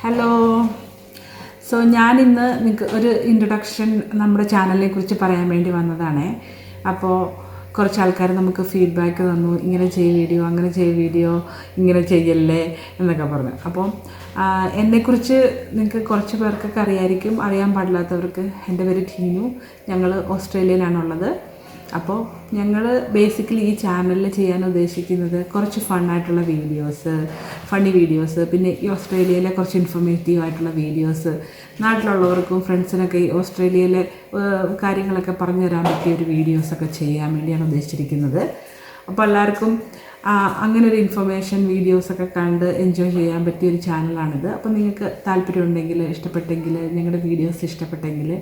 Hello. ഞാൻ ഇന്ന് നിങ്ങൾക്ക് ഒരു ഇൻട്രൊഡക്ഷൻ നമ്മുടെ ചാനലിനെ കുറിച്ച് പറയാൻ വേണ്ടി വന്നതാണ്. അപ്പോൾ കുറച്ച് ആൾക്കാർ നമുക്ക് ഫീഡ്ബാക്ക് തന്നു, ഇങ്ങനെ ചെയ്യ വീഡിയോ, അങ്ങനെ ചെയ്യ വീഡിയോ, ഇങ്ങനെ ചെയ്യല്ലേ എന്നൊക്കെ പറഞ്ഞു. അപ്പോൾ എന്നെക്കുറിച്ച് നിങ്ങൾക്ക് കുറച്ച് പേർക്കൊക്കെ അറിയായിരിക്കും, അറിയാൻ പാടില്ലാത്തവർക്ക്. എൻ്റെ പേര് ടീനു, ഞങ്ങൾ ഓസ്ട്രേലിയയിലാണുള്ളത്. അപ്പോൾ ഞങ്ങൾ ബേസിക്കലി ഈ ചാനലിൽ ചെയ്യാൻ ഉദ്ദേശിക്കുന്നത് കുറച്ച് ഫണ്ണായിട്ടുള്ള വീഡിയോസ്, ഫണ്ണി വീഡിയോസ്, പിന്നെ ഈ ഓസ്ട്രേലിയയിലെ കുറച്ച് ഇൻഫോർമേറ്റീവ് ആയിട്ടുള്ള വീഡിയോസ്, നാട്ടിലുള്ളവർക്കും ഫ്രണ്ട്സിനൊക്കെ ഈ ഓസ്ട്രേലിയയിലെ കാര്യങ്ങളൊക്കെ പറഞ്ഞു തരാൻ പറ്റിയ ഒരു വീഡിയോസൊക്കെ ചെയ്യാൻ വേണ്ടിയാണ് ഉദ്ദേശിച്ചിരിക്കുന്നത്. അപ്പോൾ എല്ലാവർക്കും അങ്ങനെ ഒരു ഇൻഫർമേഷൻ വീഡിയോസൊക്കെ കണ്ട് എൻജോയ് ചെയ്യാൻ പറ്റിയൊരു ചാനലാണിത്. അപ്പോൾ നിങ്ങൾക്ക് താല്പര്യമുണ്ടെങ്കിൽ, ഇഷ്ടപ്പെട്ടെങ്കിൽ, ഞങ്ങളുടെ വീഡിയോസ് ഇഷ്ടപ്പെട്ടെങ്കിൽ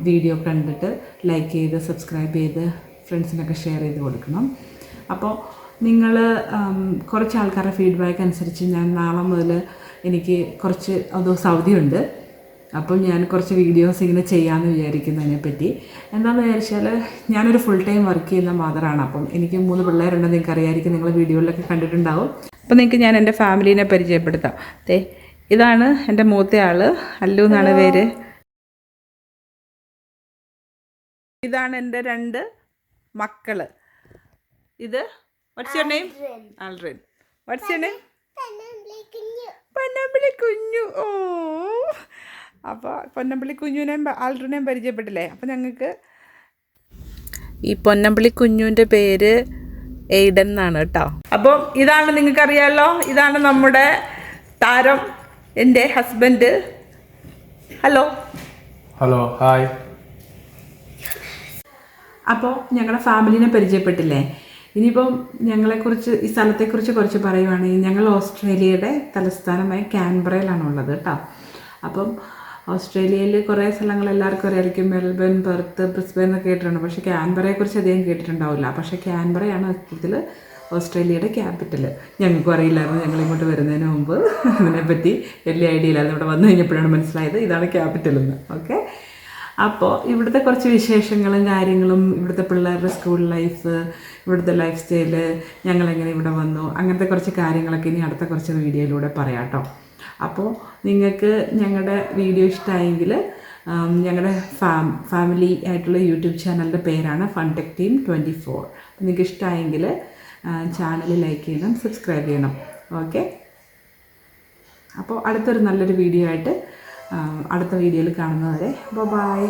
വീഡിയോ കണ്ടിട്ട് ലൈക്ക് ചെയ്ത് സബ്സ്ക്രൈബ് ചെയ്ത് ഫ്രണ്ട്സിനൊക്കെ ഷെയർ ചെയ്ത് കൊടുക്കണം. അപ്പോൾ നിങ്ങൾ കുറച്ച് ആൾക്കാരുടെ ഫീഡ്ബാക്ക് അനുസരിച്ച് ഞാൻ നാളെ മുതൽ എനിക്ക് കുറച്ച് ദിവസം അവധിയുണ്ട്. അപ്പം ഞാൻ കുറച്ച് വീഡിയോസ് ഇങ്ങനെ ചെയ്യാമെന്ന് വിചാരിക്കുന്നു. അതിനെപ്പറ്റി എന്താണെന്ന് വിചാരിച്ചാൽ ഞാനൊരു ഫുൾ ടൈം വർക്ക് ചെയ്യുന്ന മദറാണ്. അപ്പം എനിക്ക് 3 പിള്ളേരുണ്ടെന്ന് നിങ്ങൾക്ക് അറിയാമായിരിക്കും, നിങ്ങൾ വീഡിയോയിലൊക്കെ കണ്ടിട്ടുണ്ടാവും. അപ്പോൾ നിങ്ങൾക്ക് ഞാൻ എൻ്റെ ഫാമിലീനെ പരിചയപ്പെടുത്താം. ഇതാണ് എൻ്റെ മൂത്ത ആൾ, അല്ലു എന്നാണ് പേര്. ഇതാണ് എൻ്റെ 2 മക്കൾ. ഇത് what's your name? Alrin. What's your name? Ponnambili കുഞ്ഞു. ഓ, അപ്പോൾ പൊന്നമ്പിളി കുഞ്ഞുവിനെയും ആൽറിനെയും പരിചയപ്പെട്ടില്ലേ? അപ്പോൾ ഞങ്ങൾക്ക് ഈ പൊന്നമ്പിളി കുഞ്ഞുവിൻ്റെ പേര് എയ്ഡൻ എന്നാണ് കേട്ടോ. അപ്പം ഇതാണ്, നിങ്ങൾക്കറിയാമല്ലോ, ഇതാണ് നമ്മുടെ താരം, എൻ്റെ ഹസ്ബൻഡ്. ഹലോ. Hello, hi. അപ്പോൾ ഞങ്ങളുടെ ഫാമിലിനെ പരിചയപ്പെട്ടില്ലേ? ഇനിയിപ്പം ഞങ്ങളെക്കുറിച്ച്, ഈ സ്ഥലത്തെക്കുറിച്ച് കുറച്ച് പറയുവാണെങ്കിൽ, ഞങ്ങൾ ഓസ്ട്രേലിയയുടെ തലസ്ഥാനമായ കാൻബറയിലാണുള്ളത് കേട്ടോ. അപ്പം ഓസ്ട്രേലിയയിൽ കുറേ സ്ഥലങ്ങൾ എല്ലാവർക്കും അറിയായിരിക്കും, മെൽബൺ, പെർത്ത്, ബ്രിസ്ബൻ എന്നൊക്കെ കേട്ടിട്ടുണ്ട്. പക്ഷേ കാൻബറയെക്കുറിച്ച് അധികം കേട്ടിട്ടുണ്ടാവില്ല. പക്ഷേ കാൻബറയാണ് സത്യത്തിൽ ഓസ്ട്രേലിയയുടെ ക്യാപിറ്റൽ. ഞങ്ങൾക്കും അറിയില്ലായിരുന്നു, ഞങ്ങളിങ്ങോട്ട് വരുന്നതിന് മുമ്പ് ഇതിനെപ്പറ്റി വലിയ ഐഡിയ ഇല്ലായിരുന്നു. ഇവിടെ വന്നു കഴിഞ്ഞപ്പോഴാണ് മനസ്സിലായത് ഇതാണ് ക്യാപിറ്റലെന്ന്. ഓക്കെ. അപ്പോൾ ഇവിടുത്തെ കുറച്ച് വിശേഷങ്ങളും കാര്യങ്ങളും, ഇവിടുത്തെ പിള്ളേരുടെ സ്കൂൾ ലൈഫ്, ഇവിടുത്തെ ലൈഫ് സ്റ്റൈല്, ഞങ്ങളെങ്ങനെ ഇവിടെ വന്നു, അങ്ങനത്തെ കുറച്ച് കാര്യങ്ങളൊക്കെ ഇനി അടുത്ത കുറച്ച് വീഡിയോയിലൂടെ പറയാം കേട്ടോ. അപ്പോൾ നിങ്ങൾക്ക് ഞങ്ങളുടെ വീഡിയോ ഇഷ്ടമായെങ്കിൽ ഞങ്ങളുടെ ഫാമിലി ആയിട്ടുള്ള യൂട്യൂബ് ചാനലിൻ്റെ പേരാണ് ഫൺടെക് ടീം 24. അപ്പോൾ നിങ്ങൾക്ക് ഇഷ്ടമായെങ്കിൽ ചാനൽ ലൈക്ക് ചെയ്യണം, സബ്സ്ക്രൈബ് ചെയ്യണം. ഓക്കെ. അപ്പോൾ അടുത്തൊരു നല്ലൊരു വീഡിയോ ആയിട്ട് അടുത്ത വീഡിയോയിൽ കാണുന്നവരെ ബൈ.